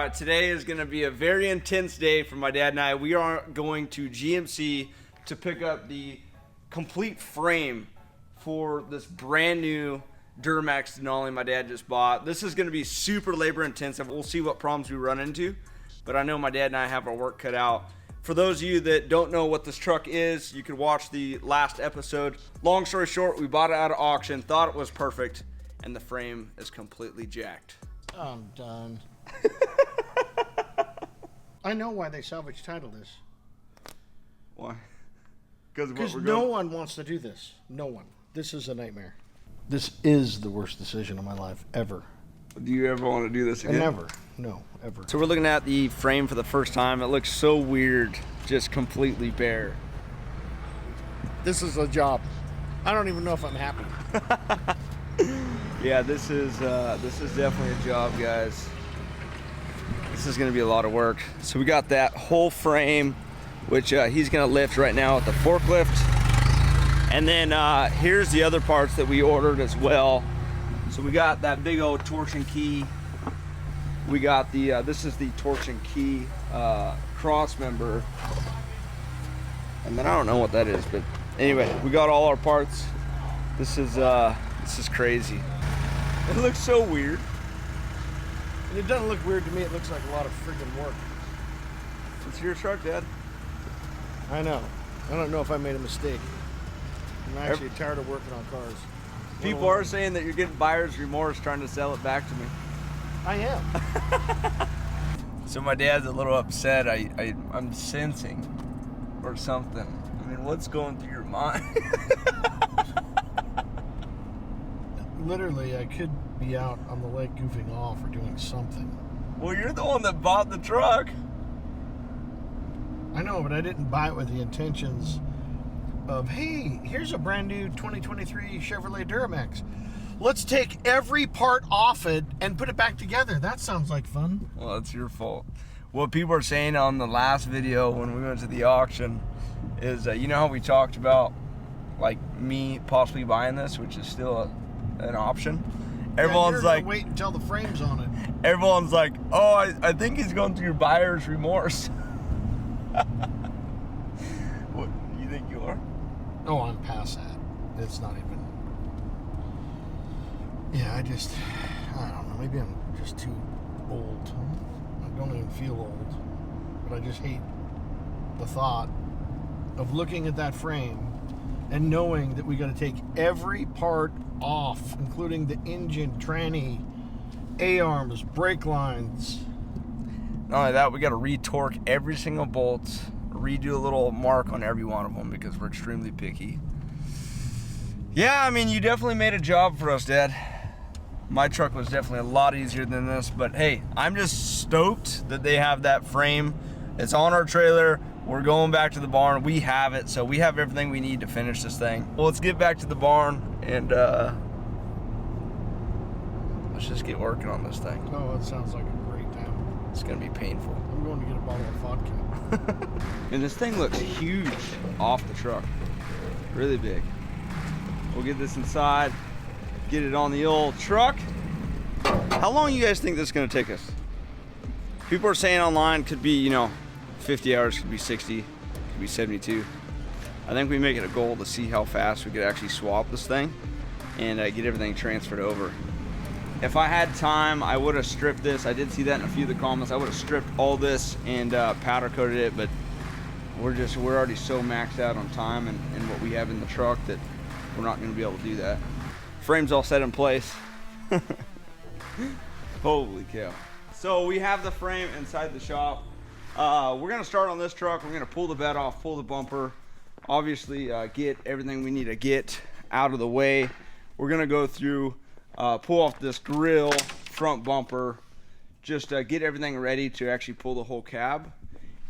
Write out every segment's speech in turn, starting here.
right, today is going to be a very intense day for my dad and I. We are going to GMC to pick up the complete frame for this brand new Duramax Denali my dad just bought. This is going to be super labor intensive. We'll see what problems we run into, but I know my dad and I have our work cut out. For those of you that don't know what this truck is, you can watch the last episode. Long story short, we bought it out of auction, thought it was perfect, and the frame is completely jacked. I'm done. I know why they salvage title this. Why? Because no one wants to do this. No one. This is a nightmare. This is the worst decision of my life ever. Do you ever want to do this again? Never. No, ever. So we're looking at the frame for the first time. It looks so weird, just completely bare. This is a job. I don't even know if I'm happy. Yeah, this is definitely a job, guys. This is going to be a lot of work. So we got that whole frame, which he's going to lift right now with the forklift. And then here's the other parts that we ordered as well. So we got that big old torch and key. We got the, this is the torch and key cross member. And then I don't know what that is, but anyway, we got all our parts. This is crazy. It looks so weird. And it doesn't look weird to me. It looks like a lot of friggin' work. It's your truck, Dad. I know. I don't know if I made a mistake. I'm actually tired of working on cars. People are saying that you're getting buyer's remorse trying to sell it back to me. I am. So my dad's a little upset. I'm sensing or something. I mean, what's going through your mind? Literally, I could be out on the lake goofing off or doing something. Well, you're the one that bought the truck. I know, but I didn't buy it with the intentions of, hey, here's a brand new 2023 Chevrolet Duramax. Let's take every part off it and put it back together. That sounds like fun. Well, that's your fault. What people are saying on the last video when we went to the auction is, you know how we talked about, like, me possibly buying this, which is still an option. Everyone's yeah, like, wait until the frame's on it. Everyone's like, oh, I think he's going through buyer's remorse. What, you think you are? Oh, I'm past that. It's not even. Yeah, I don't know. Maybe I'm just too old. I don't even feel old. But I just hate the thought of looking at that frame and knowing that we got to take every part off, including the engine, tranny, A-arms, brake lines. Not only that, we got to re-torque every single bolt, redo a little mark on every one of them because we're extremely picky. Yeah, I mean, you definitely made a job for us, Dad. My truck was definitely a lot easier than this, but hey, I'm just stoked that they have that frame. It's on our trailer. We're going back to the barn. We have it, so we have everything we need to finish this thing. Well, let's get back to the barn and let's just get working on this thing. Oh, that sounds like a great time. It's gonna be painful. I'm going to get a bottle of vodka. And this thing looks huge off the truck. Really big. We'll get this inside, get it on the old truck. How long you guys think this is gonna take us? People are saying online could be, 50 hours, could be 60, could be 72. I think we make it a goal to see how fast we could actually swap this thing and get everything transferred over. If I had time, I would have stripped this. I did see that in a few of the comments. I would have stripped all this and powder coated it, but we're already so maxed out on time and what we have in the truck that we're not gonna be able to do that. Frame's all set in place. Holy cow. So we have the frame inside the shop. We're gonna start on this truck. We're gonna pull the bed off, pull the bumper, obviously get everything we need to get out of the way. We're gonna go through, pull off this grill, front bumper, just get everything ready to actually pull the whole cab.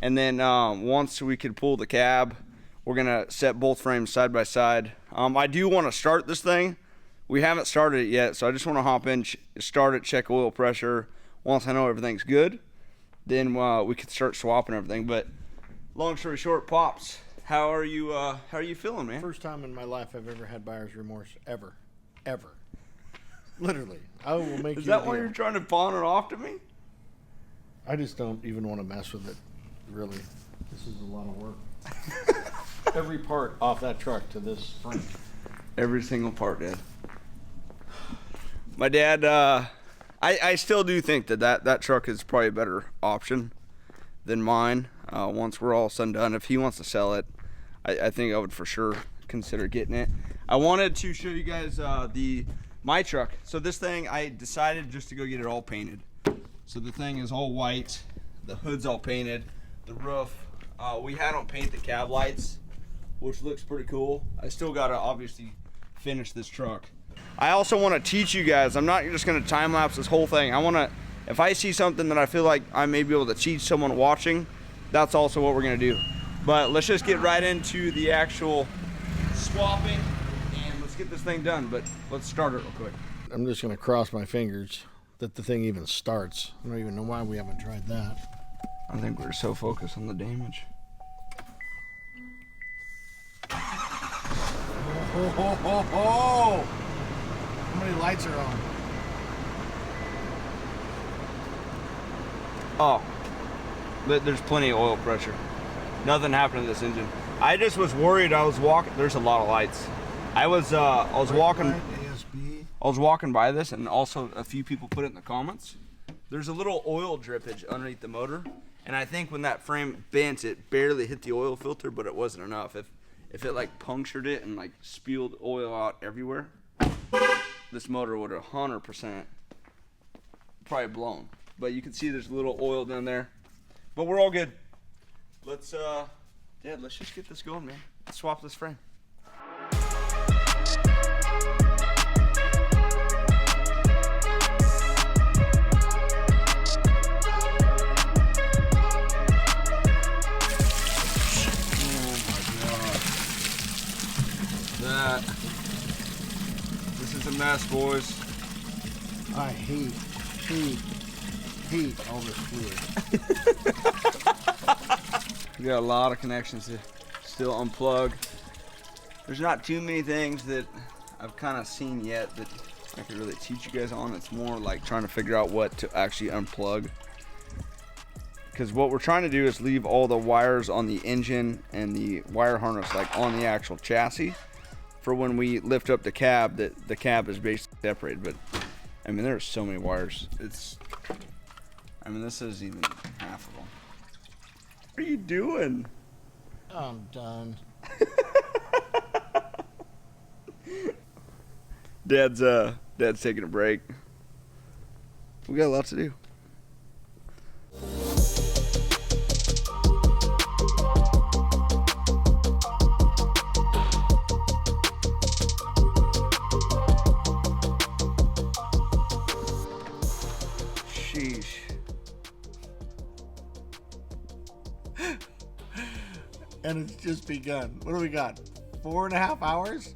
And then once we can pull the cab, we're gonna set both frames side by side. I do wanna start this thing. We haven't started it yet, so I just wanna hop in, start it, check oil pressure. Once I know everything's good, then we can start swapping everything. But long story short, Pops, how are you feeling, man? First time in my life I've ever had buyer's remorse, ever. Literally. I will make Is that why you're trying to pawn it off to me? I just don't even want to mess with it, really. This is a lot of work. Every part off that truck to this frame. Every single part, Dad. My dad, I still do think that truck is probably a better option than mine. Once we're all said and done, if he wants to sell it, I think I would for sure consider getting it. I wanted to show you guys my truck. So this thing, I decided just to go get it all painted. So the thing is all white, the hood's all painted, the roof. We had them paint the cab lights, which looks pretty cool. I still gotta obviously finish this truck. I also want to teach you guys, I'm not just gonna time lapse this whole thing. I wanna, if I see something that I feel like I may be able to teach someone watching, that's also what we're gonna do. But let's just get right into the actual swapping and let's get this thing done. But let's start it real quick. I'm just gonna cross my fingers that the thing even starts. I don't even know why we haven't tried that. I think we're so focused on the damage. Oh! How many lights are on? Oh, there's plenty of oil pressure. Nothing happened to this engine. I just was worried. I was walking. There's a lot of lights. I was walking. ASB. I was walking by this, and also a few people put it in the comments. There's a little oil drippage underneath the motor, and I think when that frame bent, it barely hit the oil filter, but it wasn't enough. If it like punctured it and like spewed oil out everywhere, this motor would have 100% probably blown. But you can see there's a little oil down there, but we're all good. Let's Dad, let's just get this going, man. Let's swap this frame. This is a mess, boys. I hate all this fluid. We got a lot of connections to still unplug. There's not too many things that I've kind of seen yet that I could really teach you guys on. It's more like trying to figure out what to actually unplug. Because what we're trying to do is leave all the wires on the engine and the wire harness like on the actual chassis for when we lift up the cab, that the cab is basically separated. But I mean, there's so many wires. This is even half of them. What are you doing? I'm done. Dad's taking a break. We got a lot to do. Sheesh. And it's just begun. What do we got? 4.5 hours?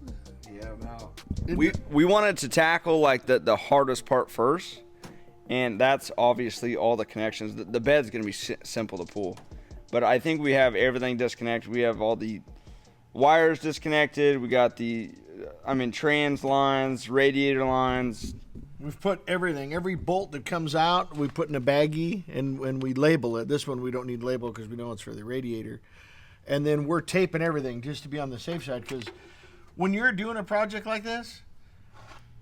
Yeah, about. We wanted to tackle like the hardest part first, and that's obviously all the connections. The bed's gonna be simple to pull, but I think we have everything disconnected. We have all the wires disconnected. We got the, trans lines, radiator lines. We've put everything, every bolt that comes out, we put in a baggie, and when we label it. This one we don't need label because we know it's for the radiator. And then we're taping everything just to be on the safe side, because when you're doing a project like this,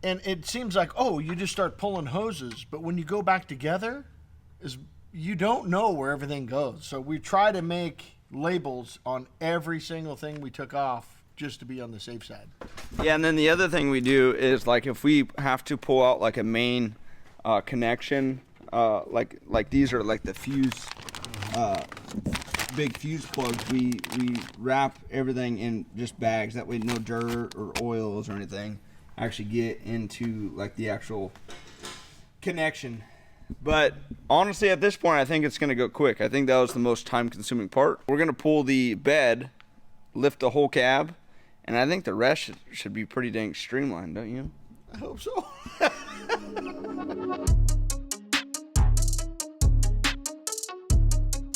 and it seems like, oh, you just start pulling hoses, but when you go back together, you don't know where everything goes. So we try to make labels on every single thing we took off just to be on the safe side. Yeah, and then the other thing we do is like if we have to pull out like a main connection, like these are like the fuse, big fuse plugs. We wrap everything in just bags. That way, no dirt or oils or anything actually get into like the actual connection. But honestly, at this point, I think it's going to go quick. I think that was the most time-consuming part. We're going to pull the bed, lift the whole cab, and I think the rest should be pretty dang streamlined, don't you? I hope so.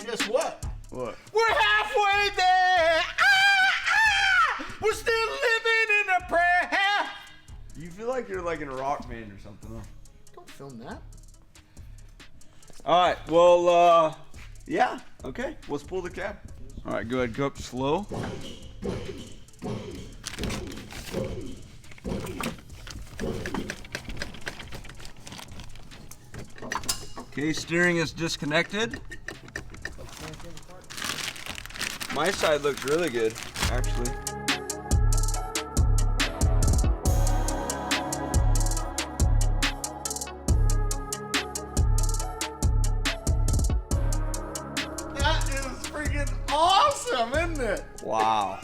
Guess what? What? We're halfway there. We're still living in a prayer. You feel like you're like in a rock band or something, huh? Don't film that. All right, well, yeah, okay, let's pull the cab. All right, go ahead, go up slow. Okay, steering is disconnected. My side looks really good, actually. That is freaking awesome, isn't it? Wow.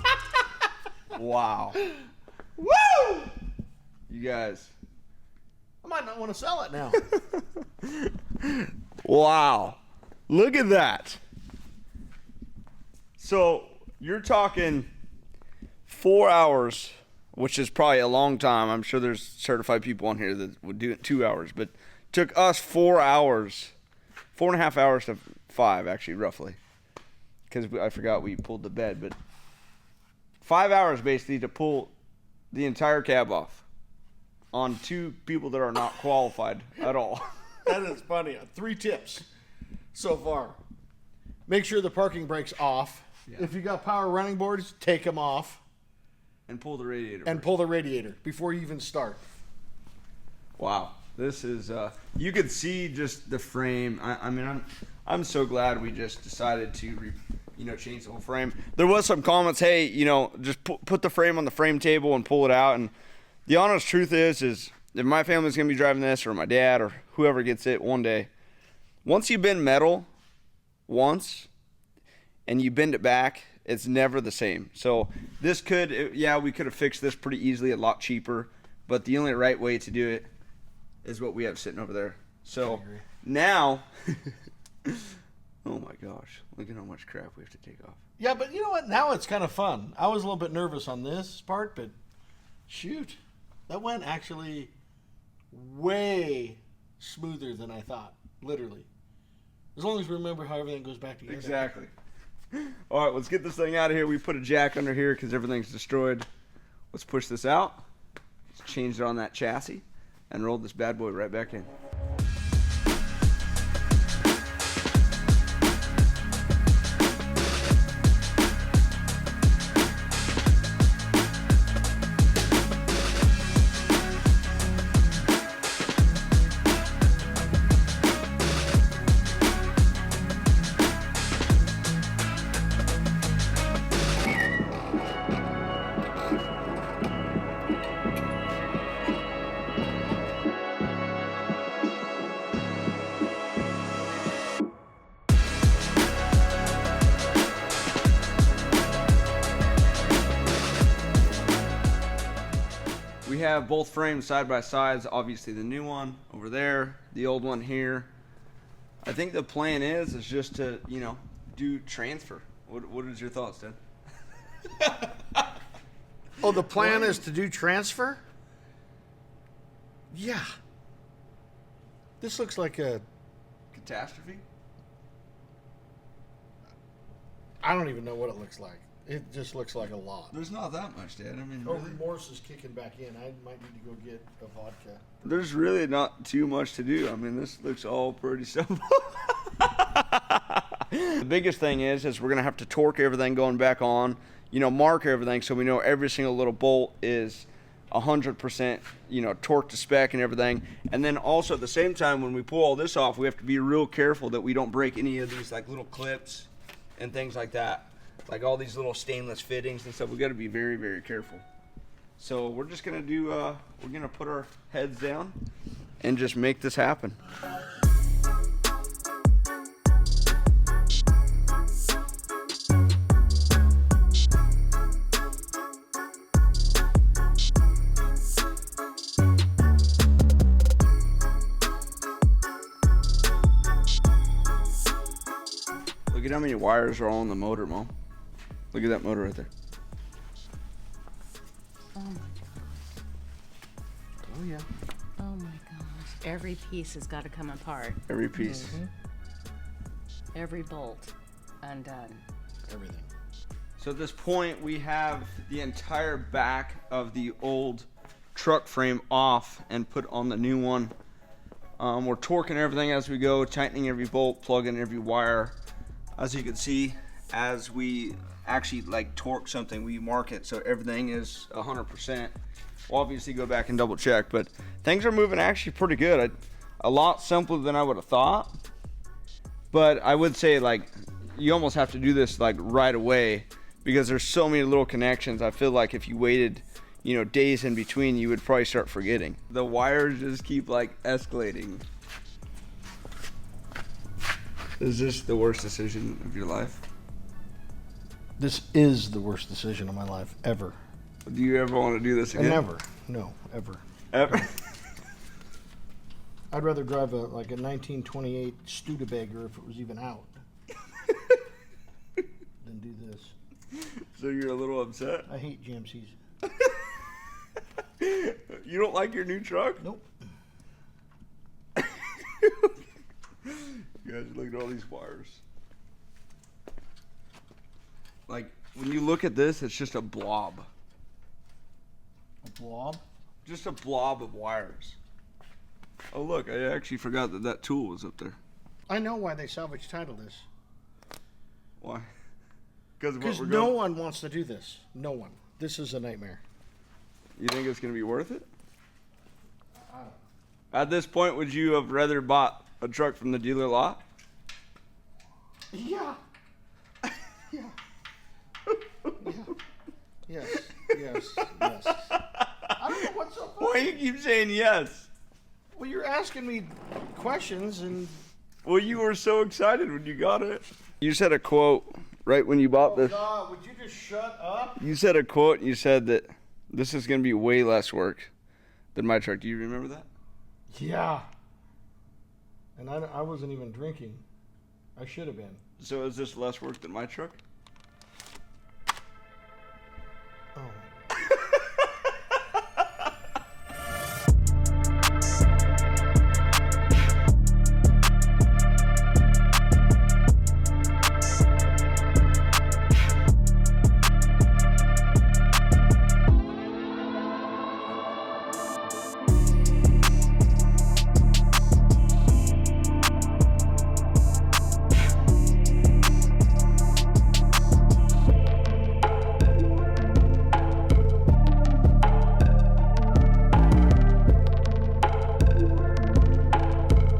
Wow. Woo! You guys. I might not want to sell it now. Wow. Look at that. So you're talking 4 hours, which is probably a long time. I'm sure there's certified people on here that would do it 2 hours, but took us 4 hours, 4.5 hours to 5, actually, roughly. Because I forgot we pulled the bed, but 5 hours basically to pull the entire cab off on 2 people that are not qualified at all. That is funny. 3 tips so far. Make sure the parking brake's off. Yeah. If you got power running boards, take them off. And pull the radiator. And pull the radiator before you even start. Wow. This is, you could see just the frame. I mean, I'm so glad we just decided to, change the whole frame. There was some comments, hey, just put the frame on the frame table and pull it out. And the honest truth is if my family's going to be driving this, or my dad, or whoever gets it one day, once you bend metal once and you bend it back, it's never the same. So this we could have fixed this pretty easily, a lot cheaper, but the only right way to do it is what we have sitting over there. So now, oh my gosh, look at how much crap we have to take off. Yeah, but you know what? Now it's kind of fun. I was a little bit nervous on this part, but shoot, that went actually way smoother than I thought, literally. As long as we remember how everything goes back together. Exactly. All right, let's get this thing out of here. We put a jack under here because everything's destroyed. Let's push this out. Let's change it on that chassis and roll this bad boy right back in. We have both frames side by sides, obviously the new one over there, the old one here. I think the plan is just to, do transfer. What is your thoughts, Dad? Oh, the plan is to do transfer? Yeah. This looks like a catastrophe? I don't even know what it looks like. It just looks like a lot. There's not that much, Dad. I mean, really? Remorse is kicking back in. I might need to go get a vodka. There's really not too much to do. I mean, this looks all pretty simple. The biggest thing is we're going to have to torque everything going back on, mark everything so we know every single little bolt is 100%, torque to spec and everything. And then also at the same time, when we pull all this off, we have to be real careful that we don't break any of these like little clips and things like that. Like all these little stainless fittings and stuff. We got to be very, very careful. So we're just going to do, we're going to put our heads down and just make this happen. Look at how many wires are all in the motor, Mom. Look at that motor right there. Oh my gosh. Oh yeah. Oh my gosh. Every piece has got to come apart. Every piece. Mm-hmm. Every bolt undone. Everything. So at this point, we have the entire back of the old truck frame off and put on the new one. We're torquing everything as we go, tightening every bolt, plugging every wire. As you can see, as we actually like torque something, we mark it so everything is 100%. We'll obviously go back and double check, but things are moving actually pretty good. A lot simpler than I would have thought, but I would say like you almost have to do this like right away because there's so many little connections. I feel like if you waited, you know, days in between, you would probably start forgetting. The wires just keep like escalating. Is this the worst decision of your life? This is the worst decision of my life ever. Do you ever want to do this again? Never. No, ever. Ever? I'd rather drive a 1928 Studebaker if it was even out than do this. So you're a little upset? I hate GMCs. You don't like your new truck? Nope. You guys, look at all these wires. Like, when you look at this, it's just a blob. A blob? Just a blob of wires. Oh, look, I actually forgot that that tool was up there. I know why they salvage title this. Why? Because no one wants to do this. No one. This is a nightmare. You think it's going to be worth it? At this point, would you have rather bought a truck from the dealer lot? Yeah. Yeah. Yeah. Yes. Yes. Yes. I don't know what's so funny. Why do you keep saying yes? Well, you're asking me questions and... Well, you were so excited when you got it. You said a quote right when you bought this. Oh, God, would you just shut up? You said a quote and you said that this is going to be way less work than my truck. Do you remember that? Yeah. And I wasn't even drinking. I should have been. So is this less work than my truck? Oh.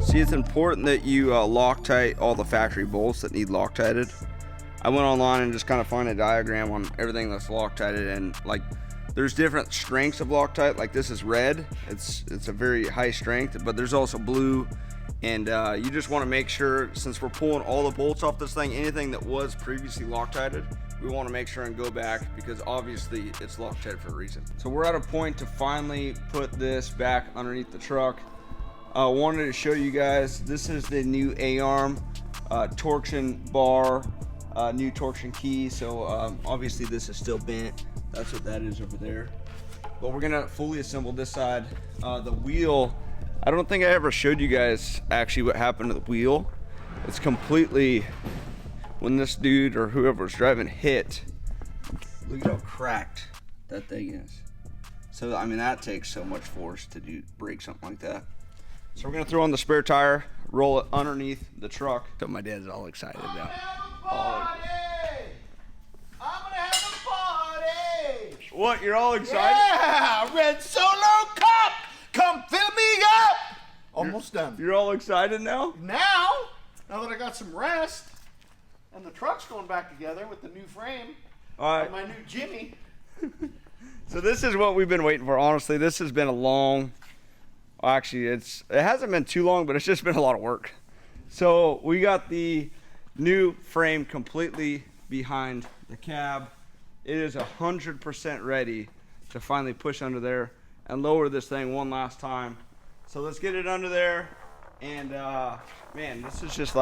See, it's important that you Loctite all the factory bolts that need Loctited. I went online and just kind of found a diagram on everything that's Loctited, and like there's different strengths of Loctite. Like this is red, it's a very high strength, but there's also blue, and you just want to make sure, since we're pulling all the bolts off this thing, anything that was previously Loctited, we want to make sure and go back because obviously it's Loctited for a reason. So we're at a point to finally put this back underneath the truck. Wanted to show you guys, this is the new A-arm torsion bar, new torsion key. So obviously this is still bent. That's what that is over there. But we're gonna fully assemble this side. The wheel, I don't think I ever showed you guys actually what happened to the wheel. It's completely, when this dude or whoever's driving hit, look at how cracked that thing is. So I mean, that takes so much force to break something like that. So we're gonna throw on the spare tire, roll it underneath the truck. So my dad's all excited now. I'm gonna have a party! What, you're all excited? Yeah! Red Solo Cup! Come fill me up! Almost done. You're all excited now? Now that I got some rest, and the truck's going back together with the new frame, All right. and my new Jimmy. So this is what we've been waiting for. Honestly, this has been a long, actually it hasn't been too long, but it's just been a lot of work. So we got the new frame completely behind the cab. It is 100% ready to finally push under there and lower this thing one last time. So let's get it under there. And man, this is just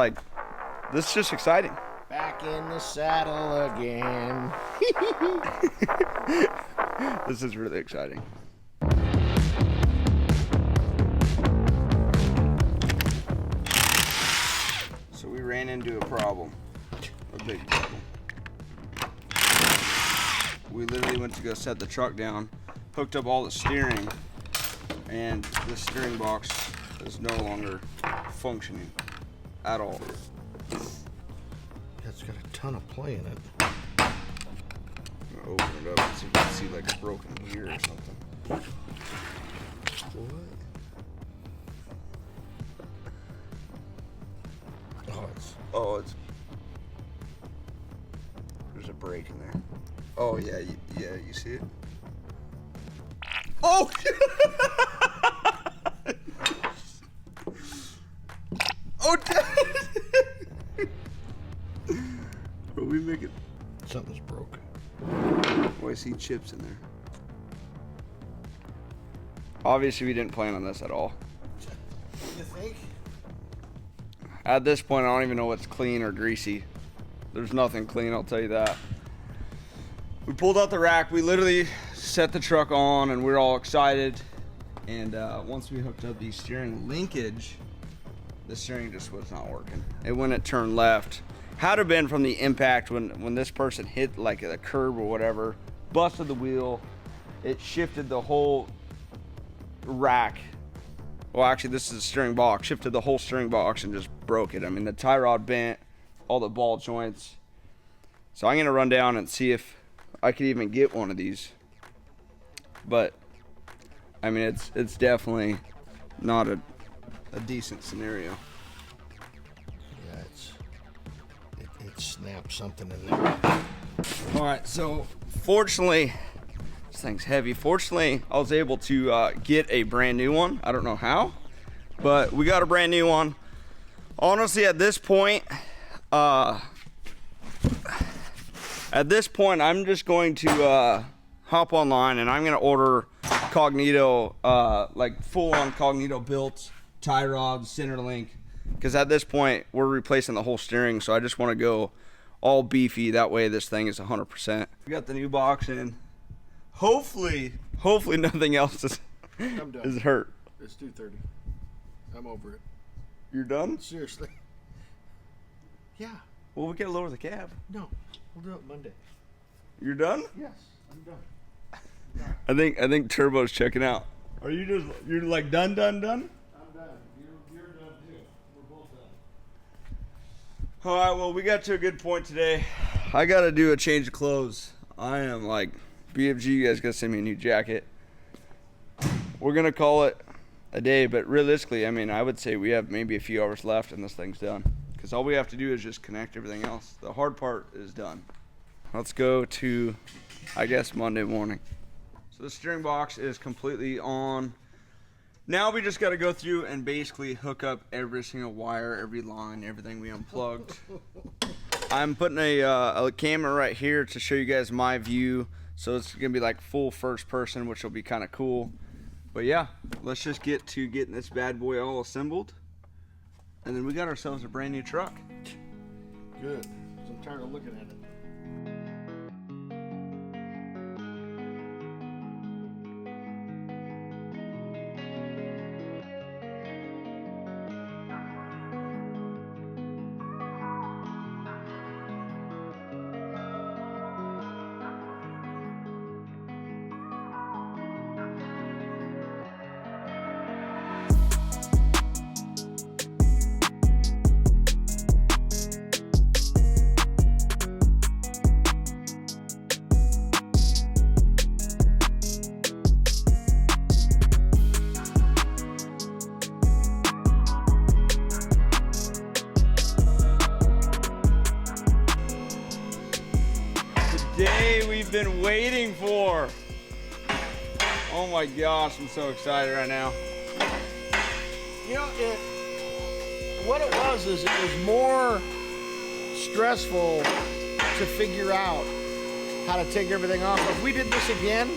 exciting. Back in the saddle again. This is really exciting. So we ran into a problem, a big problem. We literally went to go set the truck down, hooked up all the steering, and the steering box is no longer functioning at all. It's got a ton of play in it. I'm gonna open it up and see if you can see like a broken gear or something. What? Oh, it's there's a break in there. Oh yeah, you see it? Oh! Oh, are we making? Something's broken. Oh, I see chips in there. Obviously, we didn't plan on this at all. You think? At this point, I don't even know what's clean or greasy. There's nothing clean, I'll tell you that. We pulled out the rack. We literally set the truck on, and we were all excited. And once we hooked up the steering linkage, the steering just was not working. It wouldn't turn left. Had have been from the impact when this person hit like a curb or whatever, busted the wheel. It shifted the whole rack. Well, actually, this is a steering box. Shifted the whole steering box and just broke it. I mean, the tie rod bent, all the ball joints. So I'm gonna run down and see if I could even get one of these. But I mean, it's definitely not a decent scenario. Yeah, it snapped something in there. All right, so fortunately, this thing's heavy. Fortunately, I was able to get a brand new one. I don't know how, but we got a brand new one. Honestly, at this point, I'm just going to hop online and I'm gonna order Cognito, like full-on Cognito built tie rods, center link, because at this point we're replacing the whole steering, so I just want to go all beefy. That way this thing is 100%. We got the new box in. Hopefully nothing else is I'm done. is hurt. It's 2:30. I'm over it. You're done? Seriously. Yeah. Well, we gotta lower the cab. No. We'll do it Monday. You're done? Yes. I'm done. I think Turbo's checking out. You're like done? I'm done. You're done too. We're both done. All right, well, we got to a good point today. I got to do a change of clothes. I am like, BFG, you guys got to send me a new jacket. We're going to call it a day, but realistically, I mean, I would say we have maybe a few hours left and this thing's done. Because all we have to do is just connect everything else. The hard part is done. Let's go to, I guess, Monday morning. So the steering box is completely on. Now we just got to go through and basically hook up every single wire, every line, everything we unplugged. I'm putting a camera right here to show you guys my view. So it's going to be like full first person, which will be kind of cool. But yeah, let's just get to getting this bad boy all assembled. And then we got ourselves a brand new truck. Good. 'Cause I'm tired of looking at it. Day we've been waiting for. Oh my gosh, I'm so excited right now. You know, what it was is it was more stressful to figure out how to take everything off. If we did this again,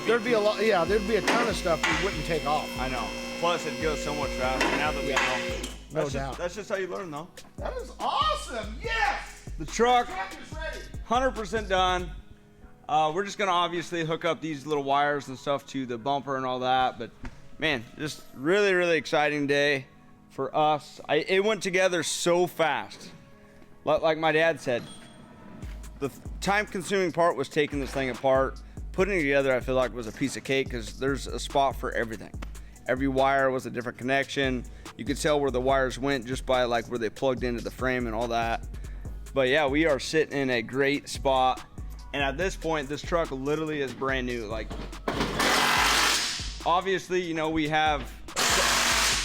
there'd be a lot. Yeah, there'd be a ton of stuff we wouldn't take off. I know. Plus, it goes so much faster now that we know. No doubt. That's just how you learn, though. That is awesome. Yes. The truck, Truck is ready. 100% done. We're just gonna obviously hook up these little wires and stuff to the bumper and all that. But man, just really, really exciting day for us. It went together so fast. Like my dad said, the time-consuming part was taking this thing apart. Putting it together, I feel like, was a piece of cake because there's a spot for everything. Every wire was a different connection. You could tell where the wires went just by like where they plugged into the frame and all that. But yeah, we are sitting in a great spot. And at this point, this truck literally is brand new. Like, obviously, you know, we have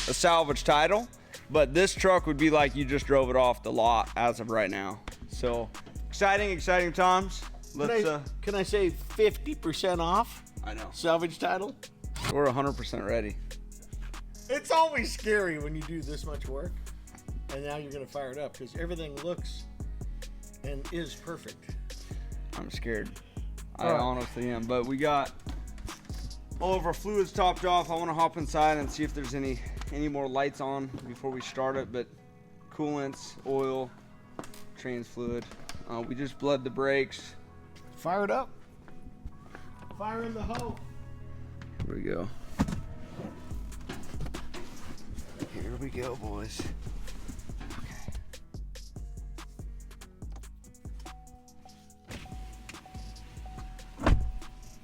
a salvage title, but this truck would be like you just drove it off the lot as of right now. So exciting times. Can I say 50% off? I know. Salvage title? We're 100% ready. It's always scary when you do this much work, and now you're gonna fire it up because everything looks and is perfect. I'm scared. I honestly am. But we got all of our fluids topped off. I want to hop inside and see if there's any more lights on before we start it. But coolants, oil, trans fluid. We just bled the brakes. Fire it up. Fire in the hole. Here we go. Here we go, boys.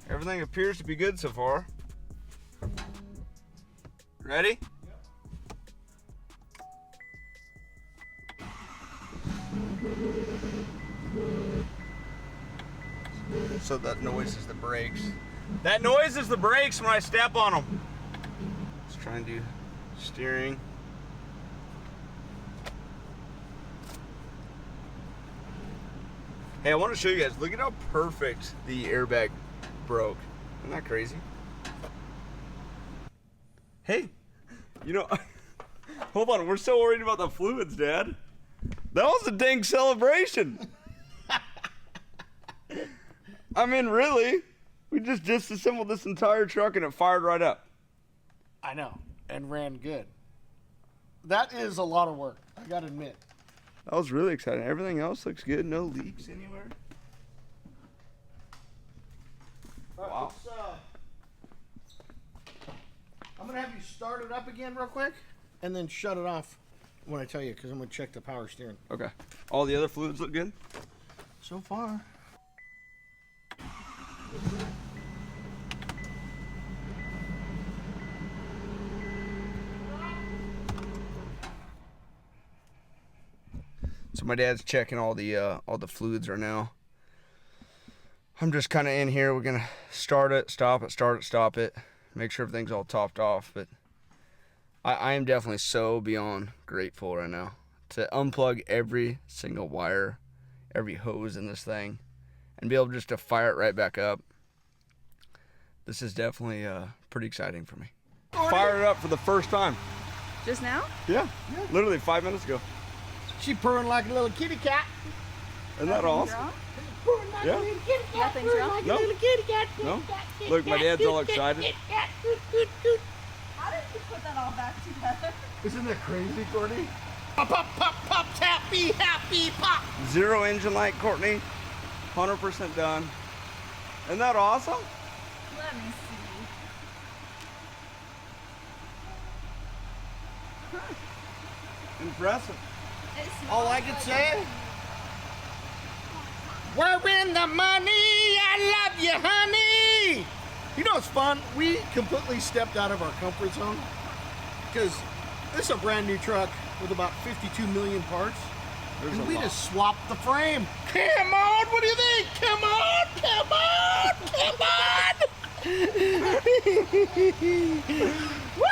Everything appears to be good so far. Ready? So that noise is the brakes. That noise is the brakes when I step on them. Let's try and do steering. Hey, I want to show you guys. Look at how perfect the airbag broke. Isn't that crazy? Hey, you know, hold on. We're so worried about the fluids, Dad. That was a dang celebration. I mean, really? We just disassembled this entire truck and it fired right up. I know, and ran good. That is a lot of work, I gotta admit. That was really exciting. Everything else looks good. No leaks anywhere. Wow. I'm gonna have you start it up again real quick, and then shut it off when I tell you, because I'm gonna check the power steering. Okay. All the other fluids look good? So far. So my dad's checking all the fluids right now. I'm just kind of in here. We're gonna start it, stop it, start it, stop it. Make sure everything's all topped off. But I am definitely so beyond grateful right now to unplug every single wire, every hose in this thing, and be able just to fire it right back up. This is definitely pretty exciting for me. Fire it up for the first time. Just now? Yeah. Literally 5 minutes ago. She purring like a little kitty cat. Isn't that awesome? Wrong? Purring like Yeah. a little kitty cat. Nothing's Purring wrong? like No. a little kitty cat. No? Look, my dad's all excited. How did you put that all back together? Isn't that crazy, Courtney? Pop, pop, pop, pop, happy, happy, pop. 0 engine light, Courtney. 100% done. Isn't that awesome? Let me see. Impressive. All I can say, we're in the money. I love you, honey. You know what's fun? We completely stepped out of our comfort zone because this is a brand new truck with about 52 million parts. And we just swapped the frame. Come on, what do you think? Come on, come on, come on. Woo!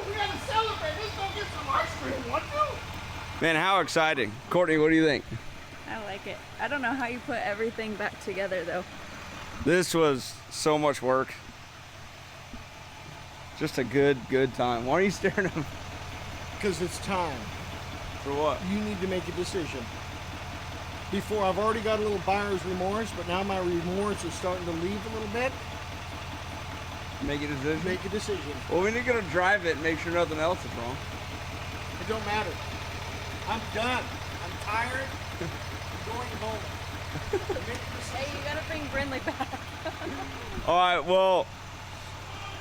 We gotta celebrate. Let's go get some ice cream. What do? Man, how exciting. Courtney, what do you think? I like it. I don't know how you put everything back together though. This was so much work. Just a good time. Why are you staring at me? Because it's time. For what? You need to make a decision. Before, I've already got a little buyer's remorse, but now my remorse is starting to leave a little bit. Make a decision? Make a decision. Well, we need to go drive it and make sure nothing else is wrong. It don't matter. I'm done. I'm tired. I'm going home. Hey, you gotta bring Brindley back. All right, well,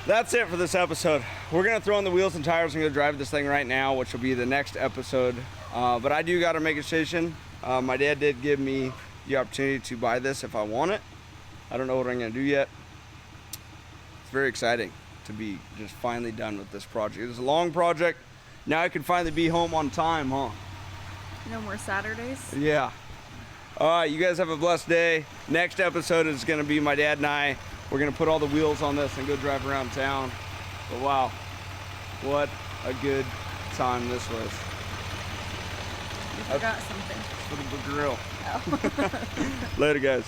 that's it for this episode. We're gonna throw on the wheels and tires and go drive this thing right now, which will be the next episode. But I do gotta make a decision. My dad did give me the opportunity to buy this if I want it. I don't know what I'm gonna do yet. It's very exciting to be just finally done with this project. It was a long project. Now I can finally be home on time, huh? No more Saturdays. Yeah. All right, you guys have a blessed day. Next episode is going to be my dad and I. We're going to put all the wheels on this and go drive around town. But wow, what a good time this was. You forgot something. For the grill. Oh. Later, guys.